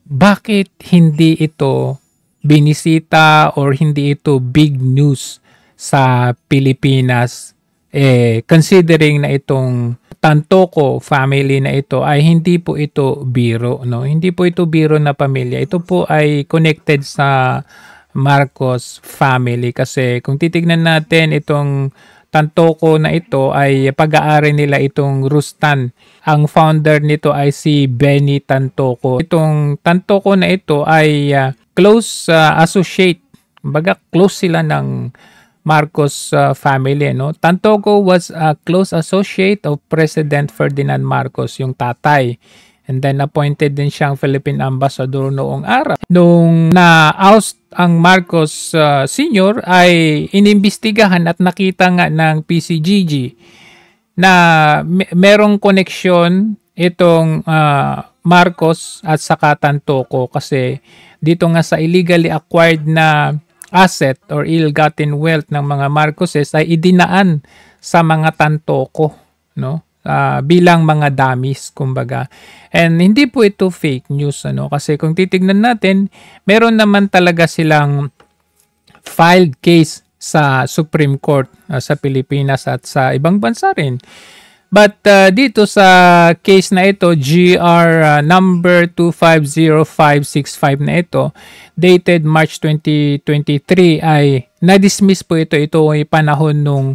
bakit hindi ito binisita or hindi ito big news sa Pilipinas? Considering na itong Tantoco family na ito ay hindi po ito biro, no? Hindi po ito biro na pamilya. Ito po ay connected sa Marcos family kasi kung titignan natin itong Tantoco na ito ay pag-aari nila itong Rustan. Ang founder nito ay si Benny Tantoco. Itong Tantoco na ito ay close associate. Baga close sila ng Marcos family, no? Tantoco was a close associate of President Ferdinand Marcos, yung tatay. And then appointed din siyang Philippine Ambassador noong araw. Nung na-oust ang Marcos Sr. ay inimbestigahan at nakita nga ng PCGG na merong koneksyon itong Marcos at saka Tantoco kasi dito nga sa illegally acquired na asset or ill-gotten wealth ng mga Marcoses ay idinaan sa mga Tantoco, no? Bilang mga dummies, kumbaga. And hindi po ito fake news, ano? Kasi kung titignan natin, meron naman talaga silang filed case sa Supreme Court sa Pilipinas at sa ibang bansa rin. But dito sa case na ito, GR number 2505565 na ito, dated March 2023 ay na-dismiss po ito. Ito ay panahon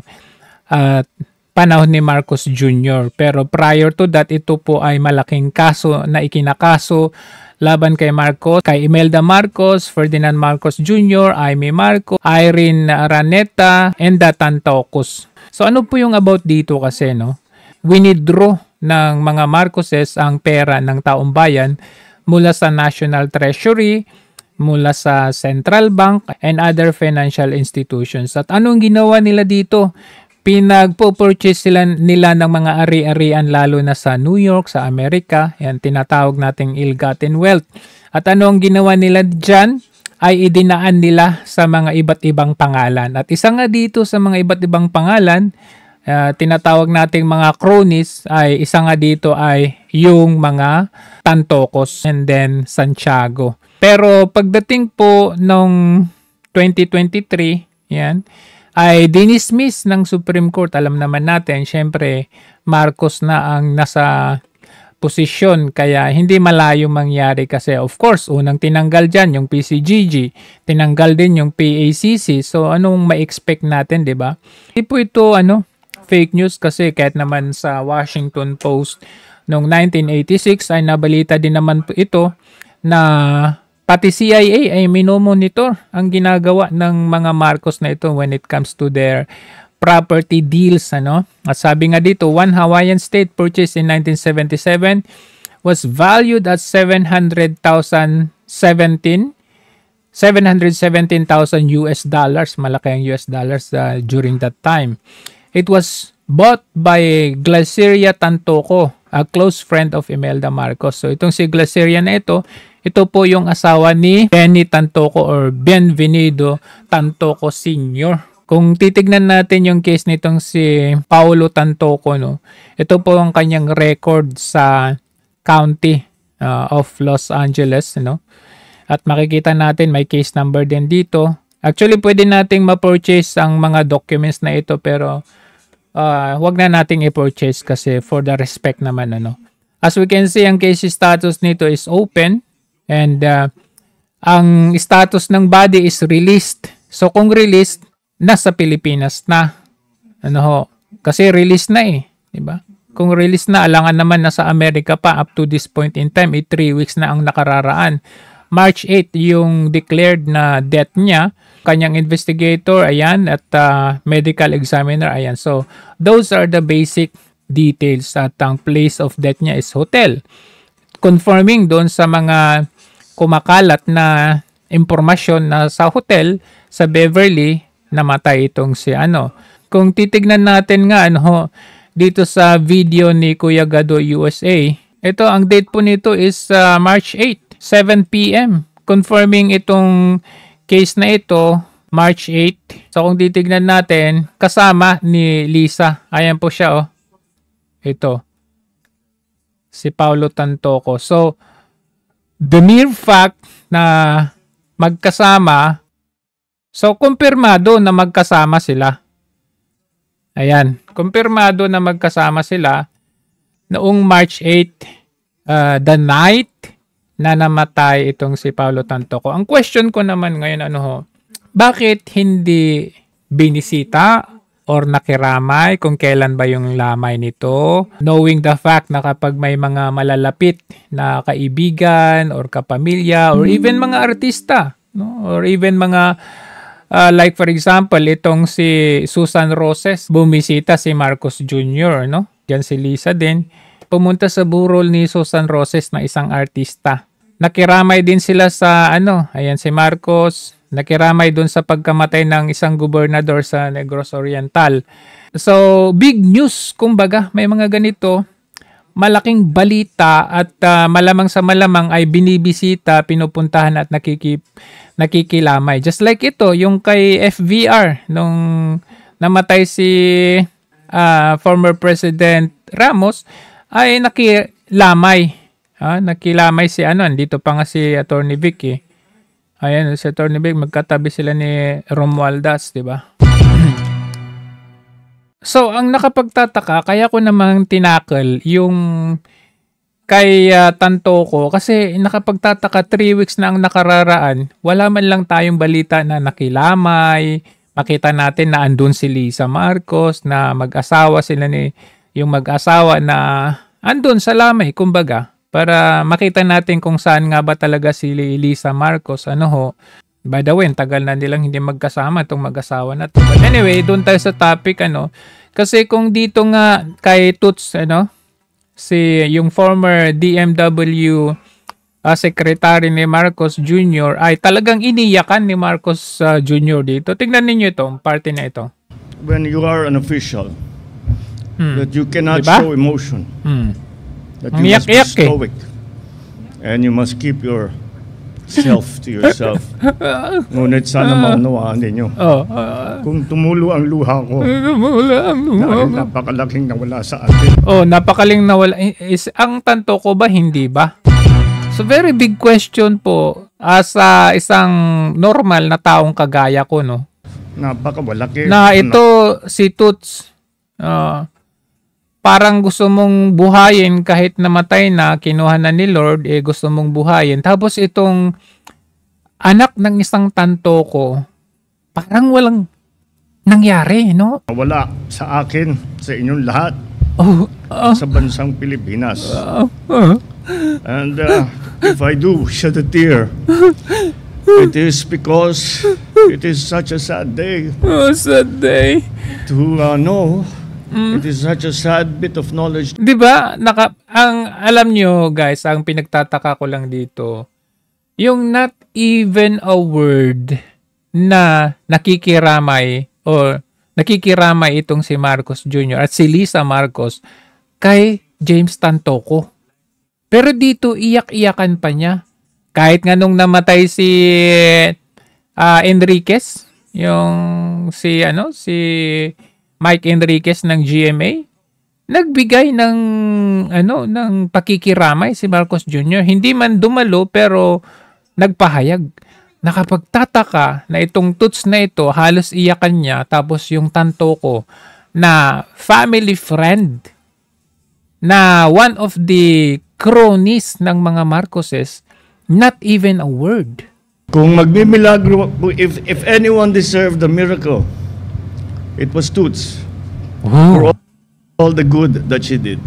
ni Marcos Jr. Pero prior to that, ito po ay malaking kaso na ikinakaso laban kay Marcos, kay Imelda Marcos, Ferdinand Marcos Jr., Aimee Marcos, Irene Araneta, and the Tantocos. So ano po yung about dito kasi, no? Winidraw ng mga Marcoses ang pera ng taong bayan mula sa National Treasury, mula sa Central Bank, and other financial institutions. At anong ginawa nila dito? Pinagpo-purchase nila ng mga ari-arian lalo na sa New York, sa Amerika. Yan, tinatawag nating ill-gotten wealth. At anong ginawa nila dyan? Ay idinaan nila sa mga iba't ibang pangalan. At isa nga dito sa mga iba't ibang pangalan, tinatawag nating mga cronies, ay isa nga dito ay yung mga Tantocos and then Santiago. Pero pagdating po nung 2023, yan, ay dinismiss ng Supreme Court. Alam naman natin, syempre Marcos na ang nasa posisyon kaya hindi malayo mangyari kasi of course unang tinanggal dyan yung PCGG, tinanggal din yung PACC. So anong ma-expect natin, 'di ba? Hindi po ito fake news kasi kahit naman sa Washington Post noong 1986 ay nabalita din naman po ito na pati CIA ay minomonitor ang ginagawa ng mga Marcos na ito when it comes to their property deals, ano? At sabi nga dito, one Hawaiian state purchased in 1977 was valued at $717,000 US dollars. Malaki ang US dollars during that time. It was bought by Glaceria Tantoco, a close friend of Imelda Marcos. So itong si Glaceria na ito po yung asawa ni Benny Tantoco or Bienvenido Tantoco Sr. Kung titignan natin yung case nitong si Paulo Tantoco, no, ito po ang kanyang record sa County of Los Angeles, no? At makikita natin may case number din dito. Actually, pwede nating ma-purchase ang mga documents na ito pero wag na nating i-purchase kasi for the respect naman, ano. As we can see, ang case status nito is open and ang status ng body is released. So kung released, nasa Pilipinas na. Kasi release na di ba? Kung release na, alangan naman nasa Amerika pa up to this point in time, 3 weeks na ang nakararaan. March 8 yung declared na death niya. Kanyang investigator, ayan, at medical examiner, ayan. So, those are the basic details at ang place of death niya is hotel. Confirming doon sa mga kumakalat na impormasyon na sa hotel sa Beverly, namatay itong si Kung titignan natin nga, dito sa video ni Kuya Gado USA, ito, ang date po nito is March 8, 7 p.m. Confirming itong case na ito, March 8. So kung titignan natin, kasama ni Lisa. Ayan po siya, Ito. Si Paulo Tantoco. So, the mere fact na magkasama, so kumpirmado na magkasama sila. Ayan, kumpirmado na magkasama sila noong March 8, the night na namatay itong si Paulo Tantoco. Ang question ko naman ngayon, bakit hindi binisita or nakiramay kung kailan ba yung lamay nito, knowing the fact na kapag may mga malalapit na kaibigan or kapamilya or even mga artista, no? Or even mga like for example itong si Susan Roses, bumisita si Marcos Jr., no? Yan si Lisa din, pumunta sa burol ni Susan Roses na isang artista. Nakiramay din sila sa ayan si Marcos, nakiramay dun sa pagkamatay ng isang gobernador sa Negros Oriental. So, big news, kumbaga, may mga ganito, malaking balita at malamang sa malamang ay binibisita, pinupuntahan at nakikilamay. Just like ito, yung kay FVR, nung namatay si former President Ramos, ay nakilamay. Nakilamay si andito pa nga si Attorney Vic eh. Ayan, si Attorney Vic, magkatabi sila ni Romualdez, di ba? So, ang nakapagtataka, kaya ko namang tinakal yung kay Tantoco kasi nakapagtataka 3 weeks na ang nakararaan, wala man lang tayong balita na nakilamay. Makita natin na andun si Lisa Marcos, na mag-asawa sila yung mag-asawa na andun sa lamay, kumbaga. Para makita natin kung saan nga ba talaga si Lisa Marcos. By the way, tagal na nilang hindi magkasama itong mag-asawa na to. But anyway, doon tayo sa topic, kasi kung dito nga kay Toots, yung former DMW secretary ni Marcos Jr. ay talagang iniyakan ni Marcos Jr. dito. Tingnan ninyo itong parte na ito. When you are an official, that you cannot show emotion. That you must be stoic. And you must keep yourself to yourself. Ngunit sana maunawaan ninyo. Kung tumulo ang luha ko, dahil napakalaking nawala sa atin. Napakaling nawala. Ang Tantoco ba, hindi ba? So very big question po as isang normal na taong kagaya ko, no? Napakawalaki. Na ito si Toots, parang gusto mong buhayin kahit namatay na, kinuha na ni Lord, gusto mong buhayin. Tapos itong anak ng isang Tantoco, parang walang nangyari, no? Wala sa akin, sa inyong lahat, sa bansang Pilipinas. And if I do shed a tear, it is because it is such a sad day. Sad day. To know. It is such a sad bit of knowledge. Diba? Alam nyo guys, ang pinagtataka ko lang dito, yung not even a word na nakikiramay itong si Marcos Jr. at si Lisa Marcos kay James Tantoco. Pero dito, iyak-iyakan pa niya. Kahit nga nung namatay si Enriquez, yung si Mike Enriquez ng GMA, nagbigay ng pakikiramay si Marcos Jr. Hindi man dumalo pero nagpahayag. Nakapagtataka na itong Toots na ito, halos iyakan niya, tapos yung Tantoco na family friend na one of the cronies ng mga Marcoses, not even a word. Kung magmimilagro, if anyone deserved the miracle, it was Toots. For all the good that she did.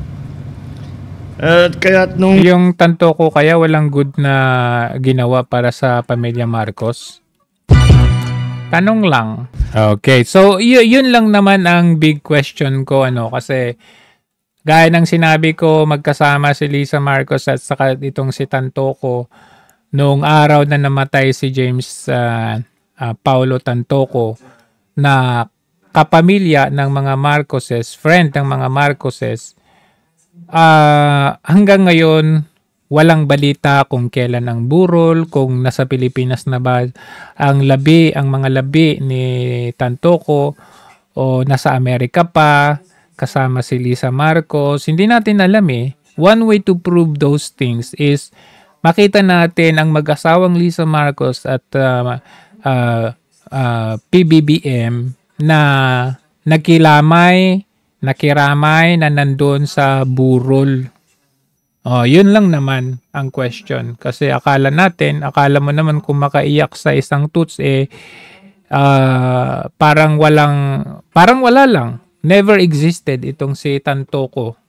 At kaya nung yung Tantoco kaya walang good na ginawa para sa pamilya Marcos? Tanong lang. Okay, so yun lang naman ang big question ko, kasi gaya ng sinabi ko, magkasama si Lisa Marcos at saka itong si Tantoco noong araw na namatay si James Paulo Tantoco, na kapamilya ng mga Marcoses, friend ng mga Marcoses. Hanggang ngayon, walang balita kung kailan ang burol, kung nasa Pilipinas na ba ang mga labi ni Tantoco, o nasa Amerika pa, kasama si Lisa Marcos. Hindi natin alam eh. One way to prove those things is makita natin ang mag-asawang Lisa Marcos at PBBM na nakiramay na nandun sa burol. Yun lang naman ang question. Kasi akala mo naman kung makaiyak sa isang toots, parang wala lang. Never existed itong si Tantoco